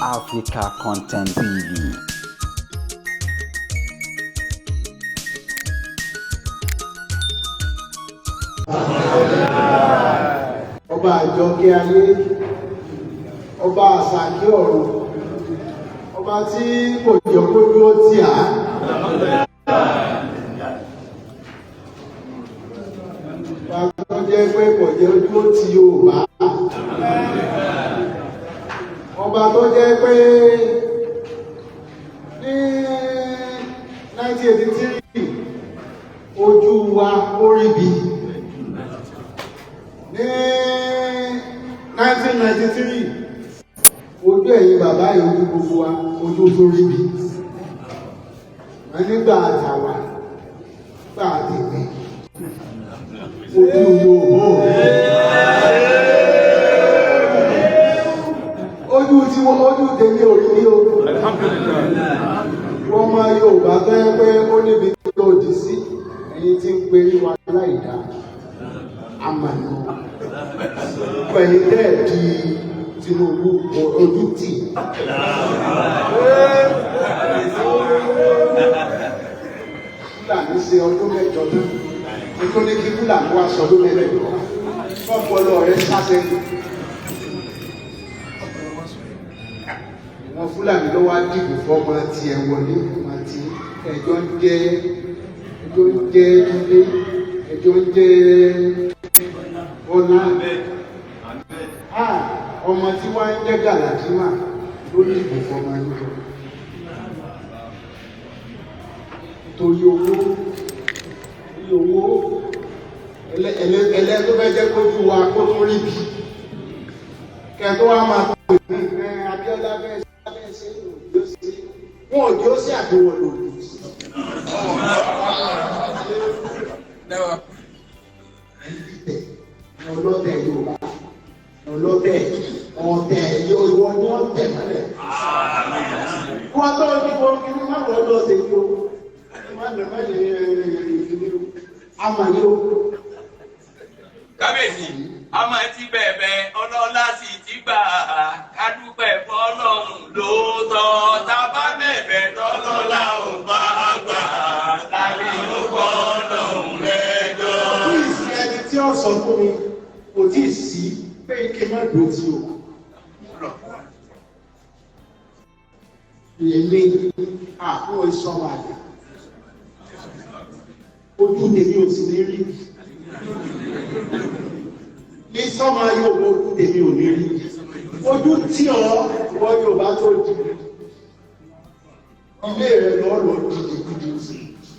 Africa Content TV. Ọba àjọkẹ́ ayé, ọba àsàkí ọ̀run, ọba tí kò jẹ́ kó dúró tì á. Ọba tó jẹ́ pé kò jẹ́ dúró tì Yorùbá. Ọba tó jẹ́ pé ní 1983 ojú wa ó rí bí. Ní 1993 ojú ẹ̀yin bàbá yìí ojú gbogbo wa ojú tó rí bí. Nígbà àtàwà gbà àtẹ̀gbẹ́ ojú Yorùbá ojú tí wọ́n ojú tèmi ò rí ní o. Wọ́n máa Yorùbá tó yẹ pé ó níbi tó dì sí ẹ̀yin tí ń pe wa láìdá àmàlà pẹ̀lú dẹ́ẹ̀dì Tinubu ojú tì. Fúlàní ṣe ọdún mẹ́jọ náà nítorí kí Fúlàní wá sọdún mẹ́jọ fọ́pọ̀lọ́ rẹ̀ sásẹ́yìn. Àwọn Fúlàní ló wá dìbò fọ́mọ tí ẹ wọlé ọmọ tí ẹjọ́ ń jẹ́ ilé ẹjọ́ ń jẹ́ ọlá. Ọmọ tí wá ń jẹ́ Gàlàdímà ló dìbò fọ́mọ yìí torí owó ẹlẹ́ tó fẹ́ jẹ́ kójú wa kó tó rí bí kẹ́ẹ̀tọ́ wá máa pè ní Abíọ́lá bẹ́ẹ̀ ṣe wọ́n òjò sí àbíwọ̀n lòdì sí. Ọlọ́tẹ̀ Yorùbá ọlọ́tẹ̀ ọ̀tẹ̀ Yorùbá ni wọ́n tẹ̀ mọ́lẹ̀. Wọ́n tó ń dìbò kí wọ́n má wọ́n lọ sí ìlú. Kábíyèsí, a máa ti bẹ̀bẹ̀ ọlọ́lá sì ti gbà kádúpẹ́ fọlọ́run lóòótọ́ tábà bẹ̀bẹ̀ tọ́lọ́lá ò bá gbà láti ló kọ́ ọlọ́run lẹ́jọ́. Kí ìsìn ẹni tí ó sọ fún mi kò tí ì sí pé kí n má dùn tí o. Èmi àpò ìsọmọ àgbà. Ojú tèmi ò sì ní rí. Ní sọ́mà yóò mọ ojú tèmi ò ní rí. Ojú tí ọ wọ́n Yorùbá tó di. Ilé rẹ̀ lọ́ lọ dìdìdì sí.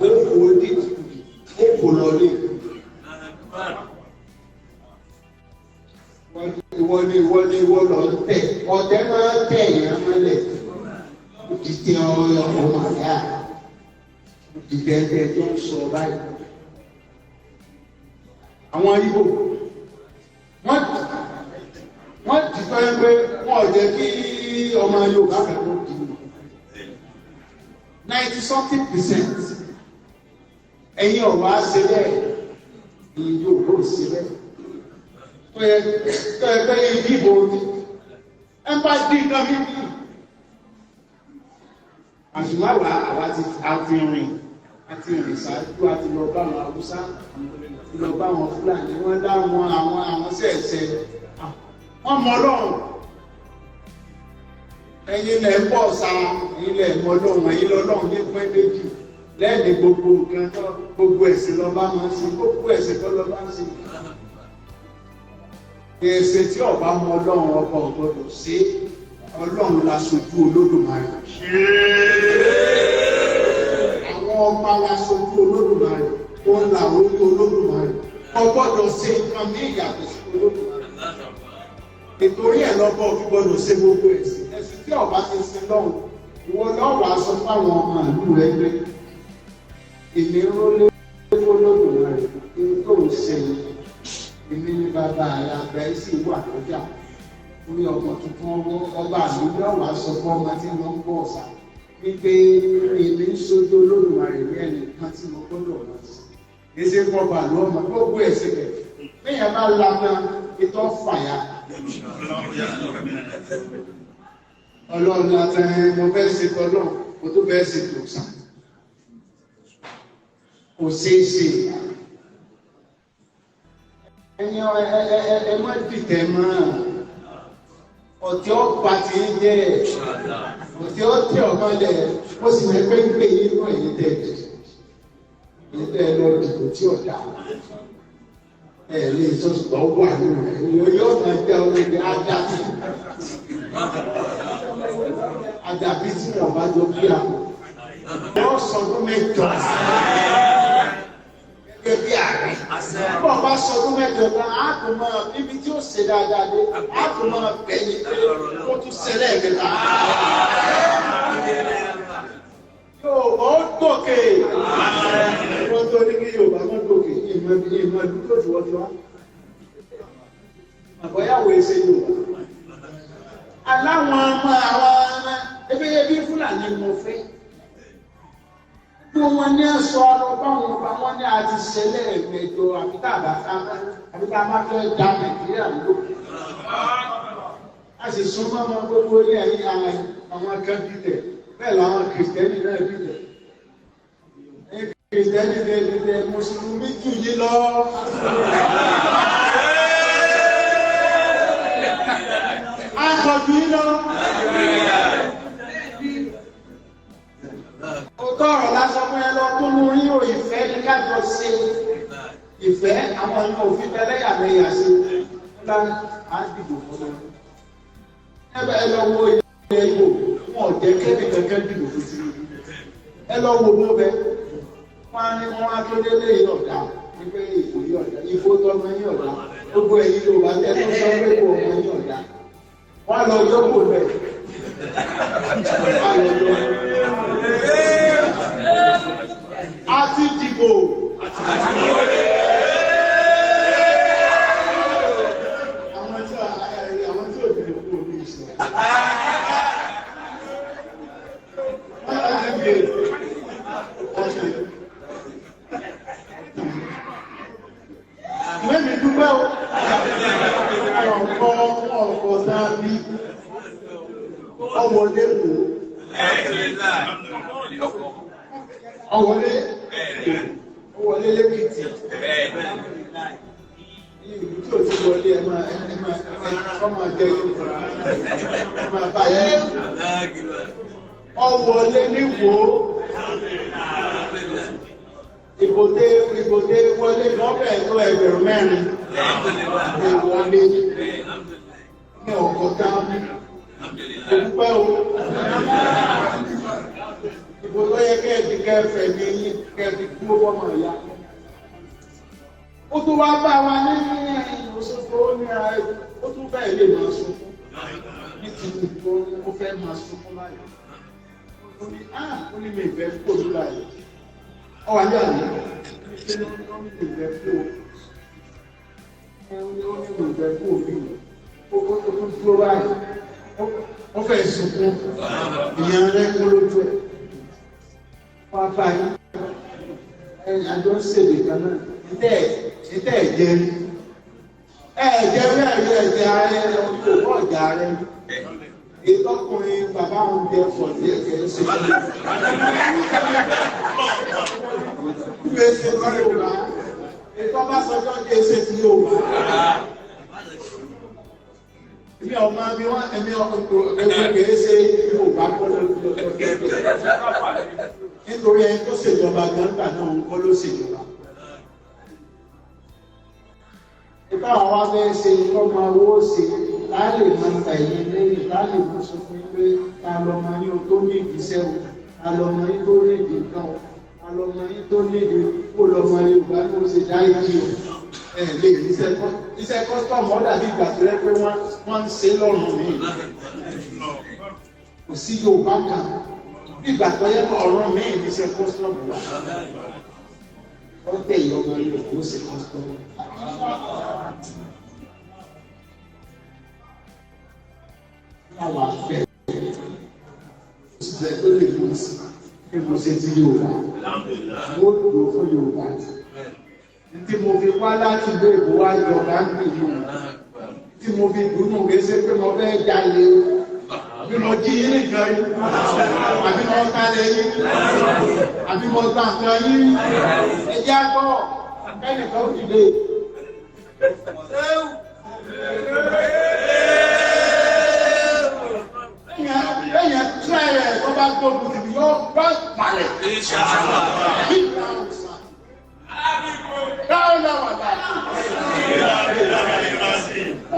Ó kò dìdì. Ó kò lọ lé. Ìwọ lọ tẹ̀. Ọ̀tẹ̀ máa ń tẹ̀ yẹn mọ́lẹ̀. Ìdí ọmọ àyà. Ìdẹ́gbẹ́ tó ń sọ báyìí. Àwọn Ìgbò wọ́n ti fẹ́ pé wọ́n jẹ́ kí ọmọ Yorùbá kẹ́kọ̀ọ́ di 90-something%. Ẹ̀yin ọ̀rọ̀ á ṣe bẹ́ẹ̀ ni Yorùbá ò ṣe bẹ́ẹ̀. Tó yẹ pé ìdìbò ni ẹ bá dín nǹkan mímú. Àṣùmáwá àwa ti àfihàn àti ìrìn ṣáájú àti lọ bá àwọn Haúsá lọ bá àwọn Fúlàní wọ́n dá àwọn sẹ́ẹ̀sẹ̀ wọ́n mọ Ọlọ́run. Ẹ̀yin lẹ̀ ń bọ̀ sa ẹ̀yin lẹ̀ mọ Ọlọ́run ẹ̀yin lọ́lọ́run ní pẹ́ méjì lẹ́ẹ̀ni gbogbo nǹkan tó gbogbo ẹ̀sìn lọ bá máa ń ṣe gbogbo ẹ̀sìn tó lọ bá ń ṣe. Ẹ̀sìn tí ọba mọ Ọlọ́run ọba ò gbọdọ̀ ṣe Ọlọ́run la ṣojú Olódùmarè. Ọba wa sojú Olódùmarè ó ń la orí Olódùmarè ọgbọ́dọ̀ ṣe nǹkan ní ìyàtọ̀ sí Olódùmarè. Nítorí ẹ̀ lọ́bọ̀ fi gbọ́dọ̀ ṣe gbogbo ẹ̀sìn tí ọba ti sin lọ́hùn ìwọ lọ́wọ́ aṣọ fáwọn ọmọ ìlú rẹ gbé. Èmi rólé Olódùmarè ní tó ń ṣe èmi ní bàbá àgbà ẹ̀ sì wà lọ́jà orí ọmọ tuntun ọba àlú lọ́wọ́ aṣọ fún ọmọ tí wọ́n ń bọ̀ ọ̀sà. Wípé èmi ń sojú Olódùmarè ní ẹnìkan tí mo gbọ́dọ̀ lọ sí. Èsè fọba ló ọmọ gbogbo ẹ̀sìn rẹ̀. Bẹ́ẹ̀ bá lana ètò fàyà. Wọ́n ní ìwọ ni ìwọ lọ ń tẹ̀. Ọ̀tẹ̀ máa ń tẹ̀ èèyàn mọ́lẹ̀. Nítorí ẹ̀ lọ́bọ̀ fi gbọ́dọ̀ ṣe gbogbo ẹ̀sìn tí ọba ti sin lọ́hùn ìwọ lọ́wọ́ aṣọ fáwọn ọmọ ìlú rẹ gbé. Èmi rólé Olódùmarè ní tó ń ṣe èmi ní bàbá àgbà ẹ̀ sì wà lọ́jà orí ọmọ tuntun ọba àlú lọ́wọ́ aṣọ fún ọmọ tí wọ́n ń bọ̀ ọ̀sà. Wípé èmi ń sojú Olódùmarè ní ẹnìkan tí mo gbọ́dọ̀ lọ sí. Èsè fọba ló ọmọ gbogbo ẹ̀sìn rẹ̀. Bẹ́ẹ̀ bá lana ètò fàyà. Ọlọ́run látẹ̀ mo fẹ́ ṣe tọ́lọ́ mo tó fẹ́ ṣe tó sàn. Kò ṣeé ṣe. Ẹ̀yin ẹ má dìtẹ̀ mọ́. Ọ̀tí ọ̀pá ti ń jẹ́ ọ̀tí ọ̀tí ọ̀mọlẹ̀ ó sì mẹ́ pé ń pè nínú ẹ̀yìn tẹ̀lé. Ẹ̀yìn tẹ̀lé lọ dìbò tí ọ̀dà. Ẹ̀ lè sọ ṣùgbọ́n wà nínú ẹ̀. Yóò máa jẹ́ oríire ádámù. Àdàbí tí wọ́n bá jọ bí àwọn. Wọ́n sọdún mẹ́jọ. Gẹ́gẹ́ bí ààrẹ. Bí wọ́n bá sọdún mẹ́jọ tán, á kò máa níbi tí ó ṣe dáadáa dé, á kò máa bẹ̀yìn pé ó tún ṣẹlẹ̀ ẹ̀gẹ̀ta. Yorùbá ó gòkè. Wọ́n tó ní kí Yorùbá má gòkè ìmọ̀ ìlú tó ti wọ́n ti wá. Àbọ̀yáwó ẹsẹ̀ Yorùbá. Aláwọn ọmọ àwọn ẹbí Fúlàní mo fẹ́. Bí wọ́n ní ẹ̀sọ́ ọlọ́gbọ́n ọba wọn ní àti ṣẹlẹ̀ ẹ̀mẹjọ àbíká máa fẹ́ da Nàìjíríà ló. A sì súnmọ́ ọmọ gbogbo ní ẹ̀yìn àwọn akẹ́bílẹ̀ bẹ́ẹ̀ làwọn Kìrìsìtẹ́nì náà bílẹ̀. Kìrìsìtẹ́nì lè bílẹ̀ Mùsùlùmí jù yí lọ. Akọ̀bí yí lọ. Òótọ́ ọ̀rọ̀ lásán fún ẹ lọ tó mú rí o ìfẹ́ ní kájọ ṣe ìfẹ́ àwọn ọmọ òfin tẹ́lẹ̀yàmẹ̀yà ṣe ńlá àdìgbò fún ọ. Ẹbẹ̀ ẹ lọ wo ilé Ìgbò wọn ò jẹ́ kébì kankan dìbò fún ti. Ẹ lọ wo ló bẹ wọn á ní wọn á tó délé yìí ọ̀dà wípé ìbò yìí ọ̀dà ìbò tó ọmọ yìí ọ̀dà gbogbo ẹ̀yìn Yorùbá tẹ́ tó sọ pé kò ọmọ yìí ọ̀dà wọn lọ yọ̀wò bẹ̀. Àti dìbò. Àwọn tí ò dìbò kú omi ìṣẹ́. Ìwé mi dúpẹ́ o. Ọ̀pọ̀ dábí. Ọwọ́lé kò. Ọwọ́lé lẹ́kìtì. Ìlú tí ò ti wọlé ẹ máa jẹ́ Yorùbá. Ẹ máa bá yẹn. Ọwọ́lé níwò. Ìbòdé wọlé lọ́bẹ̀ tó ẹgbẹ̀rún mẹ́rin. Ìwọlé ní ọkọ̀ dábí. Òpẹ́ o. Ìbò tó yẹ kẹ́ẹ̀dì kẹfẹ̀ ní kẹ́ẹ̀dì kú ọmọ ìyá. Ó tún wá bá wa ní Òṣogbo ní ààrẹ, ó tún bẹ́ẹ̀ lè máa sunkún. Ní Tinubu ó fẹ́ máa sunkún láyé. Ó ní mi ìfẹ́ kó ní láyé. Ọ wà ní àná. Ó ní mi ìfẹ́ kó. Ó ní mi ìfẹ́ kó bí. Ó tún dúró báyìí. Wọ́n fẹ́ sunkún ìyẹn rẹ̀ kó lójú ẹ̀. Wọ́n bá yín àjọ ń ṣèlè kan náà ìtẹ́ ẹ̀jẹ̀ rí. Ẹ̀jẹ̀ rí ẹ̀jẹ̀ ààrẹ òkú ọ̀jà ààrẹ. Ìtọ́kùnrin bàbá òun jẹ pọ̀ sí ẹ̀jẹ̀ ṣe fún mi. Ìgbé ṣe ti Yorùbá. Ìtọ́ bá sọjọ́ jẹ́ ṣe ti Yorùbá. Èmi ọmọ mi wọ́n ẹ̀mí ọkùnrin kìí ṣe Yorùbá kọ́ lọ́dún. Nítorí ẹni tó ṣèjọba gbọ́ngbà náà ń kọ́ ló ṣèjọba. Ìbá àwọn wá fẹ́ ṣe ọmọ owó ṣe láàlè máa ta ìyẹn lẹ́yìn láàlè mú sọ fún pé ta lọmọ yín tó ní ìdíṣẹ́ o, ta lọmọ yín tó ní ìdí nǹkan o, ta lọmọ yín tó ní ìdí kó lọmọ Yorùbá tó ṣe dá ìdí o. Lè iṣẹ́ kọ́sítọ́ọ̀mù ọ̀dà bí ìgbà tó rẹ́ pé wọ́n ń ṣe lọ́rùn mi. Kò sí Yorùbá kan bí ìgbà tó yẹ kó ọ̀rọ̀ mi ní iṣẹ́ kọ́sítọ́ọ̀mù wà. Wọ́n tẹ̀ ìyá ọmọ Yorùbá kó ṣe kọ́sítọ́ọ̀mù. Àwọn àfẹ́ òṣìṣẹ́ tó lè mú sí kí mo ṣe ti Yorùbá. Mo dùn fún Yorùbá. Tí mo fi wá láti ilé ìbò wá ìjọba ń pè yìí tí mo fi dùnú gbèsè pé mo fẹ́ jalè bí mo jí yín nìkan yín àbí mo kálẹ̀ yín àbí mo gbà nǹkan yín ẹjẹ́ àgbọ̀ kẹ́nìkan ó dìde. Lẹ́yìn tí ẹ̀ tó bá gbógun tì yóò balẹ̀.